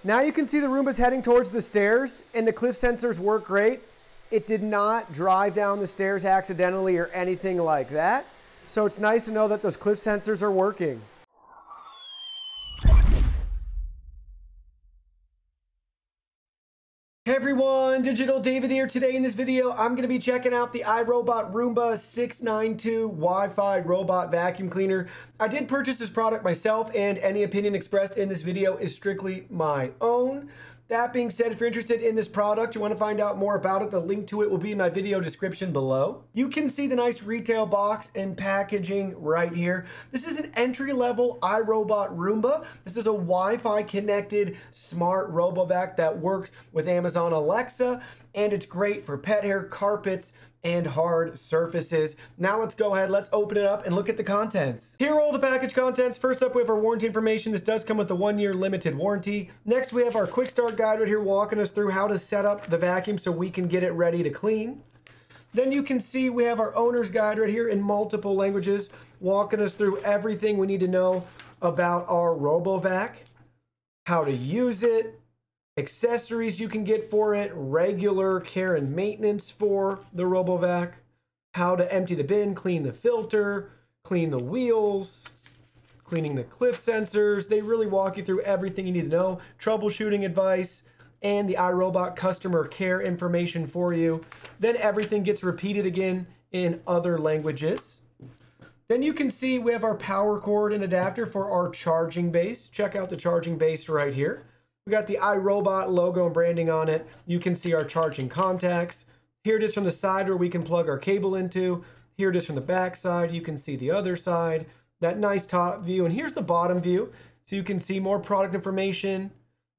Now you can see the Roomba's heading towards the stairs, and the cliff sensors work great. It did not drive down the stairs accidentally or anything like that. So it's nice to know that those cliff sensors are working. Hey everyone, Digital David here. Today in this video, I'm going to be checking out the iRobot Roomba 692 Wi-Fi robot vacuum cleaner. I did purchase this product myself, and any opinion expressed in this video is strictly my own. That being said, if you're interested in this product, you want to find out more about it, the link to it will be in my video description below. You can see the nice retail box and packaging right here. This is an entry-level iRobot Roomba. This is a Wi-Fi connected smart RoboVac that works with Amazon Alexa, and it's great for pet hair, carpets, and hard surfaces. Now let's go ahead, let's open it up and look at the contents. Here are all the package contents. First up, we have our warranty information. This does come with a 1-year limited warranty. Next, we have our quick start guide right here walking us through how to set up the vacuum so we can get it ready to clean. Then you can see we have our owner's guide right here in multiple languages, walking us through everything we need to know about our RoboVac, how to use it, accessories you can get for it, regular care and maintenance for the RoboVac, how to empty the bin, clean the filter, clean the wheels, cleaning the cliff sensors. They really walk you through everything you need to know, troubleshooting advice, and the iRobot customer care information for you. Then everything gets repeated again in other languages. Then you can see we have our power cord and adapter for our charging base. Check out the charging base right here. We got the iRobot logo and branding on it. You can see our charging contacts. Here it is from the side where we can plug our cable into. Here it is from the back side. You can see the other side. That nice top view. And here's the bottom view. So you can see more product information,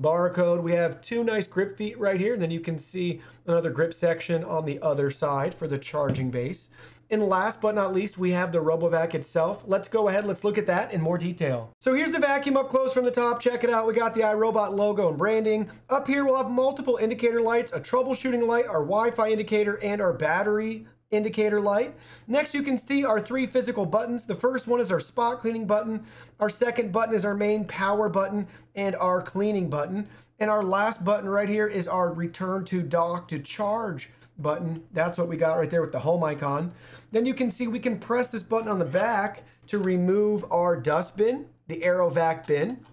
barcode. We have 2 nice grip feet right here. And then you can see another grip section on the other side for the charging base. And last but not least, we have the RoboVac itself. Let's go ahead, let's look at that in more detail. So here's the vacuum up close from the top. Check it out. We got the iRobot logo and branding. Up here, we'll have multiple indicator lights, a troubleshooting light, our Wi-Fi indicator, and our battery indicator light. Next, you can see our 3 physical buttons. The first one is our spot cleaning button. Our second button is our main power button and our cleaning button. And our last button right here is our return to dock to charge button. That's what we got right there with the home icon. Then you can see we can press this button on the back to remove our dust bin, the AeroVac bin.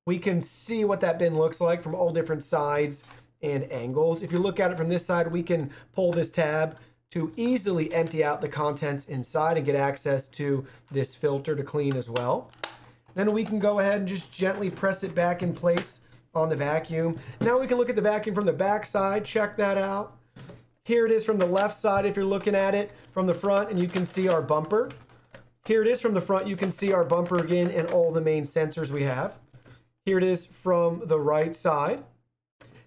We can see what that bin looks like from all different sides and angles. If you look at it from this side, we can pull this tab to easily empty out the contents inside and get access to this filter to clean as well. Then we can go ahead and just gently press it back in place on the vacuum. Now we can look at the vacuum from the back side. Check that out. Here it is from the left side if you're looking at it from the front, and you can see our bumper. Here it is from the front. You can see our bumper again and all the main sensors we have. Here it is from the right side.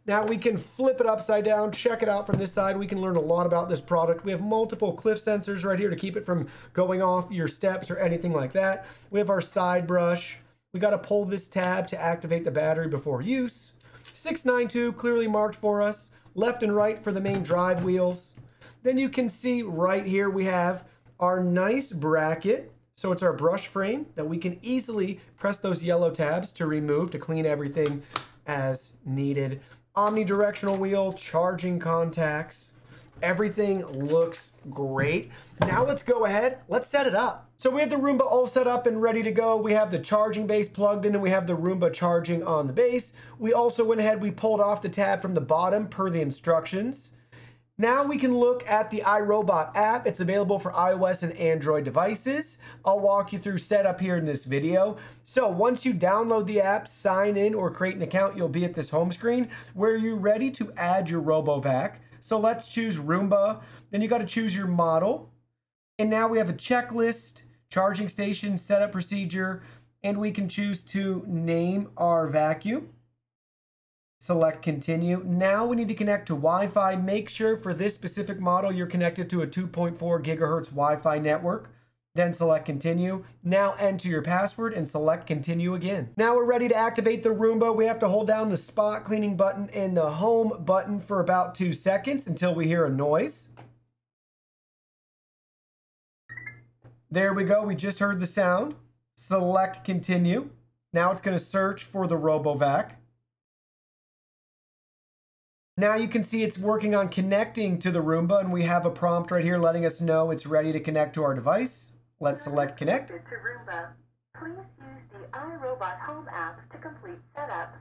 Now we can flip it upside down, check it out from this side. We can learn a lot about this product. We have multiple cliff sensors right here to keep it from going off your steps or anything like that. We have our side brush. We got to pull this tab to activate the battery before use. 692 clearly marked for us. Left and right for the main drive wheels. Then you can see right here we have our nice bracket. So it's our brush frame that we can easily press those yellow tabs to remove to clean everything as needed. Omnidirectional wheel, charging contacts. Everything looks great. Now let's go ahead, let's set it up. So we have the Roomba all set up and ready to go. We have the charging base plugged in and we have the Roomba charging on the base. We also went ahead, we pulled off the tab from the bottom per the instructions. Now we can look at the iRobot app. It's available for iOS and Android devices. I'll walk you through setup here in this video. So once you download the app, sign in or create an account, you'll be at this home screen where you're ready to add your RoboVac. So let's choose Roomba. Then you got to choose your model. And now we have a checklist, charging station, setup procedure, and we can choose to name our vacuum. Select continue. Now we need to connect to Wi-Fi. Make sure for this specific model you're connected to a 2.4 gigahertz Wi-Fi network. Then select continue. Now enter your password and select continue again. Now we're ready to activate the Roomba. We have to hold down the spot cleaning button and the home button for about 2 seconds until we hear a noise. There we go. We just heard the sound. Select continue. Now it's going to search for the RoboVac. Now you can see it's working on connecting to the Roomba, and we have a prompt right here letting us know it's ready to connect to our device. Let's select connect. To Roomba. Please use the iRobot Home app to complete setup.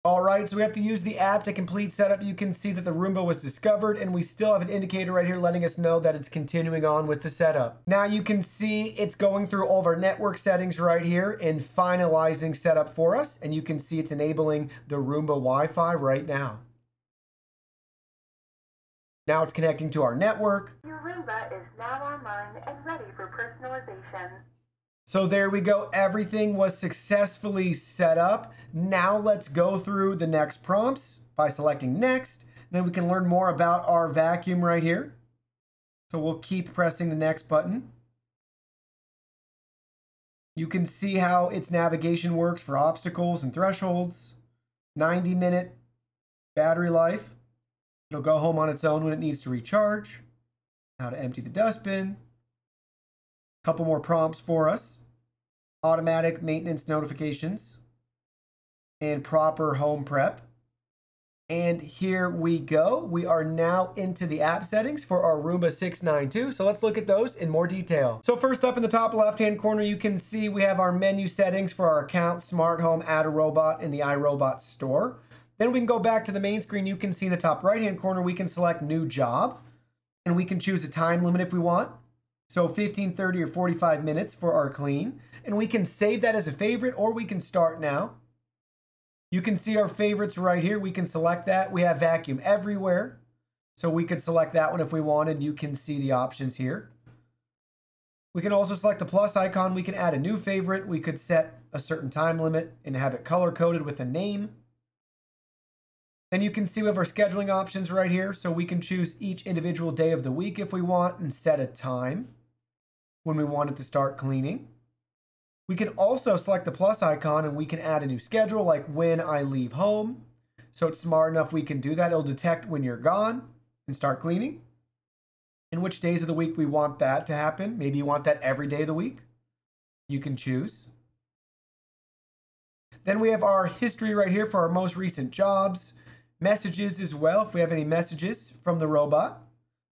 All right, so we have to use the app to complete setup. You can see that the Roomba was discovered, and we still have an indicator right here letting us know that it's continuing on with the setup. Now you can see it's going through all of our network settings right here and finalizing setup for us. And you can see it's enabling the Roomba Wi-Fi right now. Now it's connecting to our network. Your Roomba is now online and ready for personalization. So there we go. Everything was successfully set up. Now let's go through the next prompts by selecting next. Then we can learn more about our vacuum right here. So we'll keep pressing the next button. You can see how its navigation works for obstacles and thresholds. 90-minute battery life. It'll go home on its own when it needs to recharge. How to empty the dustbin. Couple more prompts for us. Automatic maintenance notifications. And proper home prep. And here we go. We are now into the app settings for our Roomba 692. So let's look at those in more detail. So first up in the top left-hand corner, you can see we have our menu settings for our account, smart home, add a robot in the iRobot store. Then we can go back to the main screen. You can see in the top right-hand corner, we can select new job. And we can choose a time limit if we want. So 15, 30, or 45 minutes for our clean. And we can save that as a favorite, or we can start now. You can see our favorites right here. We can select that. We have vacuum everywhere. So we could select that one if we wanted. You can see the options here. We can also select the plus icon. We can add a new favorite. We could set a certain time limit and have it color-coded with a name. Then you can see we have our scheduling options right here. So we can choose each individual day of the week if we want and set a time when we want it to start cleaning. We can also select the plus icon and we can add a new schedule, like when I leave home. So it's smart enough we can do that. It'll detect when you're gone and start cleaning. And which days of the week we want that to happen. Maybe you want that every day of the week. You can choose. Then we have our history right here for our most recent jobs. Messages as well. If we have any messages from the robot,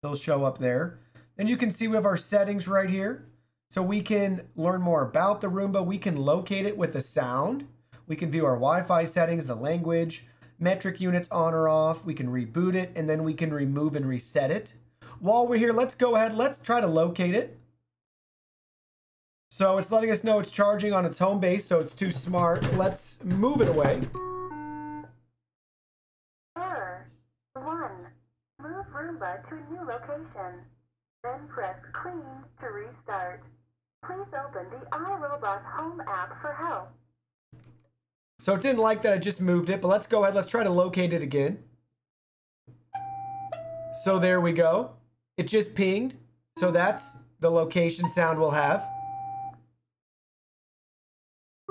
they'll show up there. And you can see we have our settings right here. So we can learn more about the Roomba. We can locate it with a sound. We can view our Wi-Fi settings, the language, metric units on or off. We can reboot it, and then we can remove and reset it. While we're here, let's go ahead. Let's try to locate it. So it's letting us know it's charging on its home base, so it's too smart. Let's move it away. Error 1. Move Roomba to a new location. Then press clean to restart. Please open the iRobot Home app for help. So it didn't like that I just moved it, but let's go ahead. Let's try to locate it again. So there we go. It just pinged. So that's the location sound we'll have.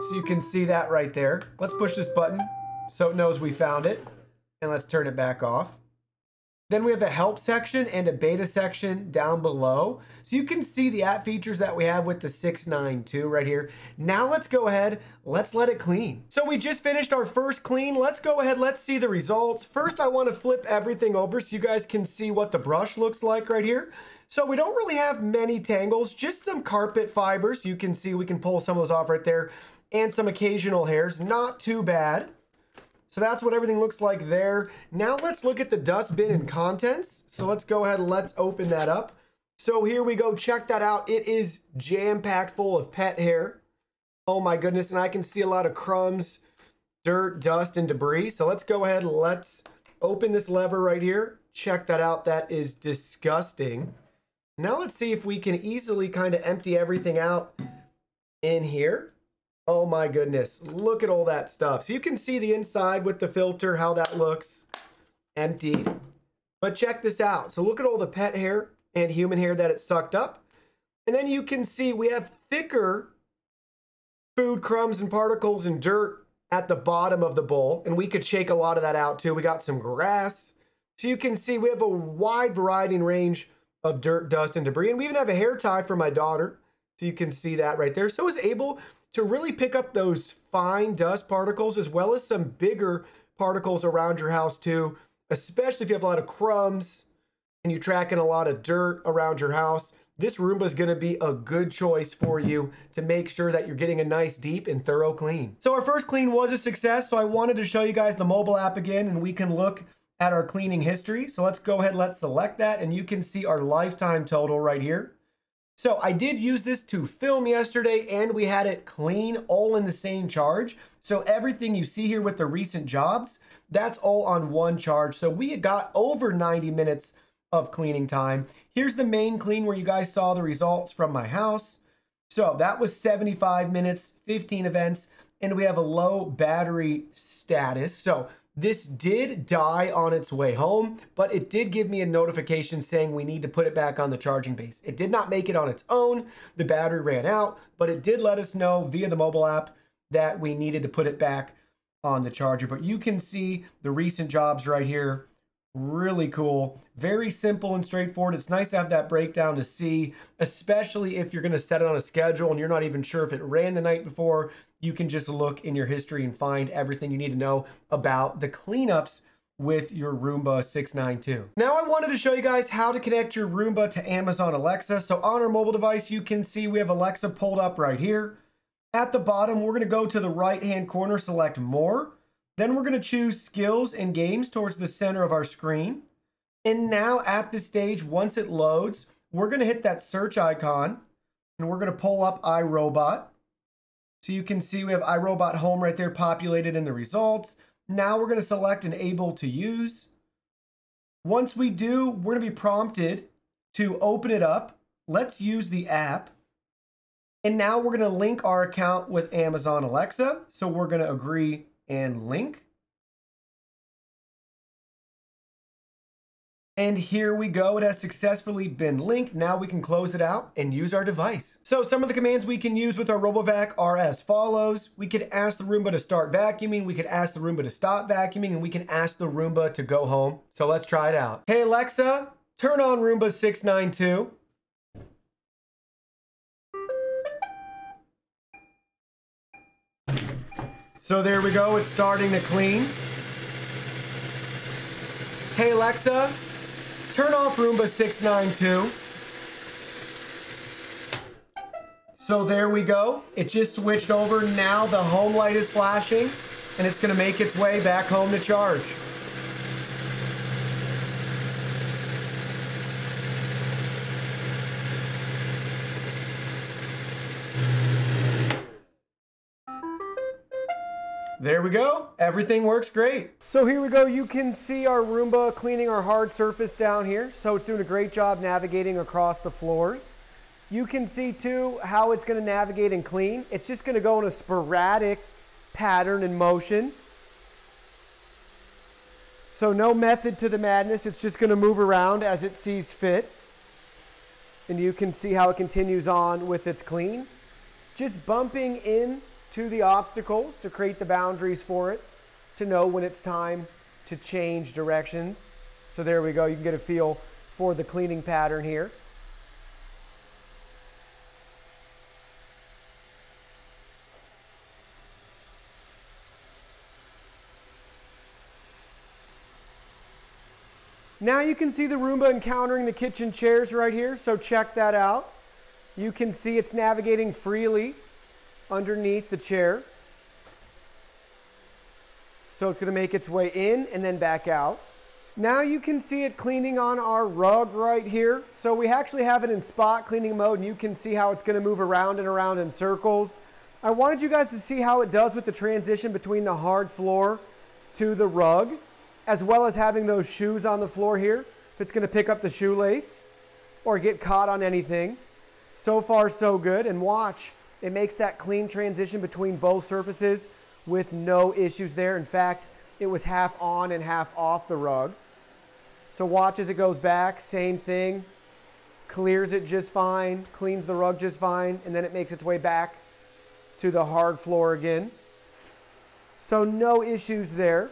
So you can see that right there. Let's push this button so it knows we found it. And let's turn it back off. Then we have a help section and a beta section down below. So you can see the app features that we have with the 692 right here. Now let's go ahead, let's let it clean. So we just finished our first clean. Let's go ahead, let's see the results. First, I want to flip everything over so you guys can see what the brush looks like right here. So we don't really have many tangles, just some carpet fibers. You can see we can pull some of those off right there and some occasional hairs, not too bad. So that's what everything looks like there. Now let's look at the dustbin and contents. So let's go ahead and let's open that up. So here we go, check that out. It is jam-packed full of pet hair. Oh my goodness, and I can see a lot of crumbs, dirt, dust, and debris. So let's go ahead and let's open this lever right here. Check that out, that is disgusting. Now let's see if we can easily kind of empty everything out in here. Oh my goodness, look at all that stuff. So you can see the inside with the filter, how that looks emptied. But check this out. So look at all the pet hair and human hair that it sucked up. And then you can see we have thicker food crumbs and particles and dirt at the bottom of the bowl. And we could shake a lot of that out too. We got some grass. So you can see we have a wide variety and range of dirt, dust, and debris. And we even have a hair tie for my daughter. So you can see that right there. So I was able to really pick up those fine dust particles as well as some bigger particles around your house too especially if you have a lot of crumbs and you're tracking a lot of dirt around your house. This Roomba is going to be a good choice for you to make sure that you're getting a nice, deep, and thorough clean. So our first clean was a success, so I wanted to show you guys the mobile app again, and we can look at our cleaning history. So let's go ahead, let's select that, and you can see our lifetime total right here. So I did use this to film yesterday, and we had it clean all in the same charge. So everything you see here with the recent jobs, that's all on one charge. So we had got over 90 minutes of cleaning time. Here's the main clean where you guys saw the results from my house. So that was 75 minutes, 15 events, and we have a low battery status. So this did die on its way home, but it did give me a notification saying we need to put it back on the charging base. It did not make it on its own. The battery ran out, but it did let us know via the mobile app that we needed to put it back on the charger. But you can see the recent jobs right here. Really cool. Very simple and straightforward. It's nice to have that breakdown to see, especially if you're going to set it on a schedule and you're not even sure if it ran the night before. You can just look in your history and find everything you need to know about the cleanups with your Roomba 692. Now I wanted to show you guys how to connect your Roomba to Amazon Alexa. So on our mobile device, you can see we have Alexa pulled up right here. At the bottom, we're going to go to the right-hand corner, select More. Then we're going to choose Skills and Games towards the center of our screen. And now at this stage, once it loads, we're going to hit that search icon and we're going to pull up iRobot. So you can see we have iRobot Home right there populated in the results. Now we're going to select Enable to Use. Once we do, we're going to be prompted to open it up. Let's use the app. And now we're going to link our account with Amazon Alexa. So we're going to agree and link. And here we go. It has successfully been linked. Now we can close it out and use our device. So some of the commands we can use with our RoboVac are as follows. We could ask the Roomba to start vacuuming. We could ask the Roomba to stop vacuuming, and we can ask the Roomba to go home. So let's try it out. Hey Alexa, turn on Roomba 692. So there we go, it's starting to clean. Hey Alexa, turn off Roomba 692. So there we go, it just switched over. Now the home light is flashing and it's gonna make its way back home to charge. There we go. Everything works great. So here we go. You can see our Roomba cleaning our hard surface down here. So it's doing a great job navigating across the floor. You can see too how it's going to navigate and clean. It's just going to go in a sporadic pattern and motion. So no method to the madness. It's just going to move around as it sees fit. And you can see how it continues on with its clean. Just bumping in to the obstacles to create the boundaries for it, to know when it's time to change directions. So there we go, you can get a feel for the cleaning pattern here. Now you can see the Roomba encountering the kitchen chairs right here, so check that out. You can see it's navigating freely underneath the chair. So it's going to make its way in and then back out. Now you can see it cleaning on our rug right here. So we actually have it in spot cleaning mode, and you can see how it's going to move around and around in circles. I wanted you guys to see how it does with the transition between the hard floor to the rug, as well as having those shoes on the floor here, if it's going to pick up the shoelace or get caught on anything. So far so good, and watch. It makes that clean transition between both surfaces with no issues there. In fact, it was half on and half off the rug. So watch as it goes back, same thing. Clears it just fine, cleans the rug just fine, and then it makes its way back to the hard floor again. So no issues there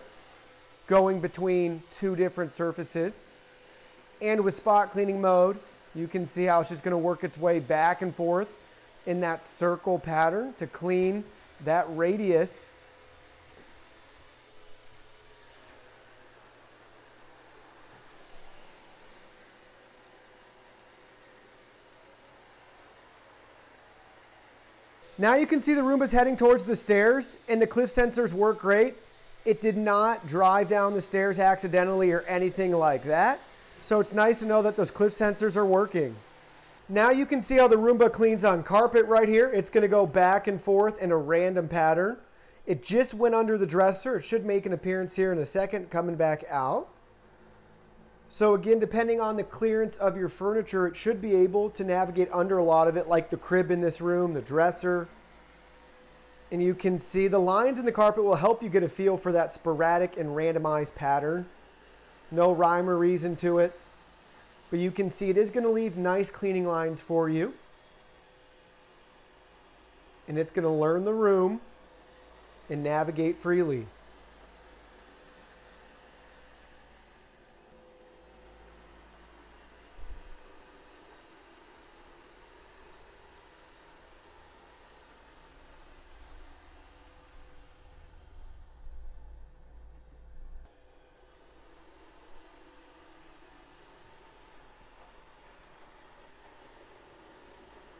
going between two different surfaces. And with spot cleaning mode, you can see how it's just going to work its way back and forth in that circle pattern to clean that radius. Now you can see the Roomba's heading towards the stairs, and the cliff sensors work great. It did not drive down the stairs accidentally or anything like that. So it's nice to know that those cliff sensors are working. Now you can see how the Roomba cleans on carpet right here. It's going to go back and forth in a random pattern. It just went under the dresser. It should make an appearance here in a second, coming back out. So again, depending on the clearance of your furniture, it should be able to navigate under a lot of it, like the crib in this room, the dresser. And you can see the lines in the carpet will help you get a feel for that sporadic and randomized pattern. No rhyme or reason to it. But you can see it is going to leave nice cleaning lines for you. And it's going to learn the room and navigate freely.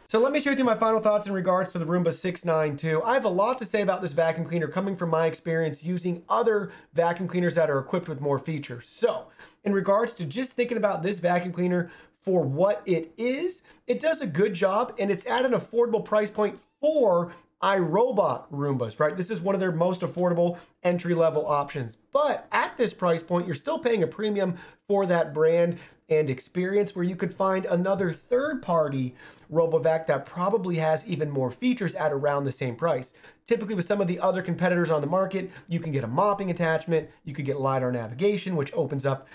So let me share with you my final thoughts in regards to the Roomba 692. I have a lot to say about this vacuum cleaner coming from my experience using other vacuum cleaners that are equipped with more features. So in regards to just thinking about this vacuum cleaner for what it is, it does a good job, and it's at an affordable price point for iRobot Roombas, right? This is one of their most affordable entry-level options. But at this price point, you're still paying a premium for that brand and experience, where you could find another third-party RoboVac that probably has even more features at around the same price. Typically with some of the other competitors on the market, you can get a mopping attachment, you could get LiDAR navigation, which opens up,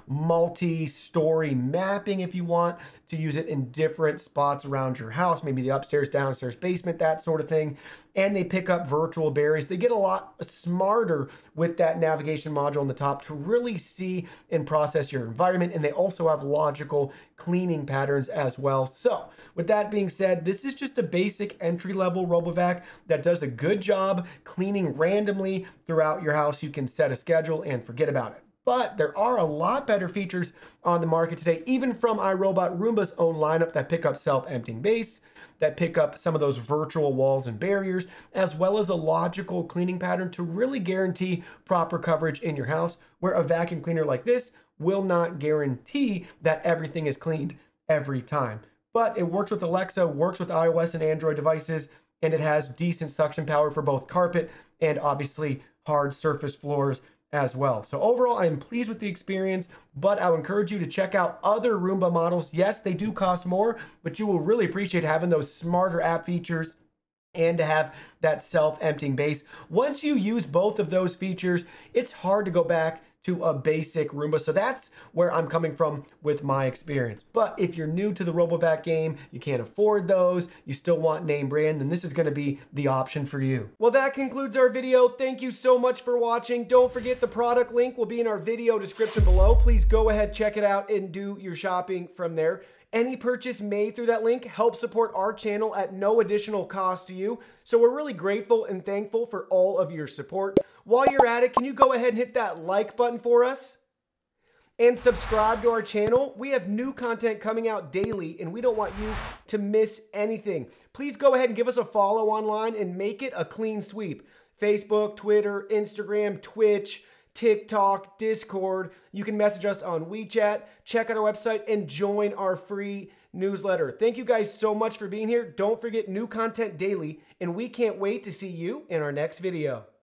multi-story mapping if you want to use it in different spots around your house, maybe the upstairs, downstairs, basement, that sort of thing. And they pick up virtual berries. They get a lot smarter with that navigation module on the top to really see and process your environment. And they also have logical cleaning patterns as well. So with that being said, this is just a basic entry-level RoboVac that does a good job cleaning randomly throughout your house. You can set a schedule and forget about it. But there are a lot better features on the market today, even from iRobot Roomba's own lineup, that pick up self-emptying base, that pick up some of those virtual walls and barriers, as well as a logical cleaning pattern to really guarantee proper coverage in your house, where a vacuum cleaner like this will not guarantee that everything is cleaned every time. But it works with Alexa, works with iOS and Android devices, and it has decent suction power for both carpet and obviously hard surface floors as well. So overall, I am pleased with the experience, but I would encourage you to check out other Roomba models. Yes, they do cost more, but you will really appreciate having those smarter app features and to have that self-emptying base. Once you use both of those features, it's hard to go back to a basic Roomba. So that's where I'm coming from with my experience. But if you're new to the RoboVac game, you can't afford those, you still want name brand, then this is gonna be the option for you. Well, that concludes our video. Thank you so much for watching. Don't forget the product link will be in our video description below. Please go ahead, check it out, and do your shopping from there. Any purchase made through that link helps support our channel at no additional cost to you. So we're really grateful and thankful for all of your support. While you're at it, can you go ahead and hit that like button for us? And subscribe to our channel. We have new content coming out daily, and we don't want you to miss anything. Please go ahead and give us a follow online and make it a clean sweep. Facebook, Twitter, Instagram, Twitch, TikTok, Discord. You can message us on WeChat, check out our website, and join our free newsletter. Thank you guys so much for being here. Don't forget, new content daily, and we can't wait to see you in our next video.